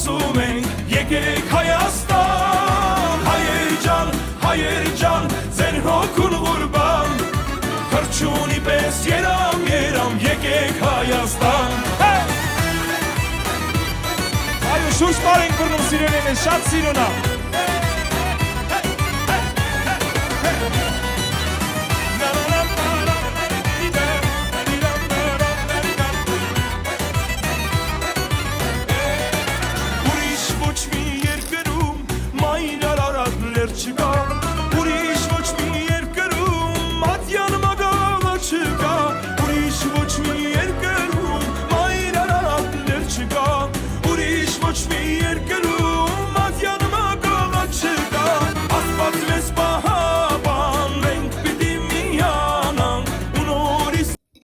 ասում ենք եկեք Հայաստան հայեր ջան ձեր հոգուն ղուրբան թռչունի պես երամ եկեք Հայաստան Այո շուշ բարենք բռնում սիրելին է շատ սիրունա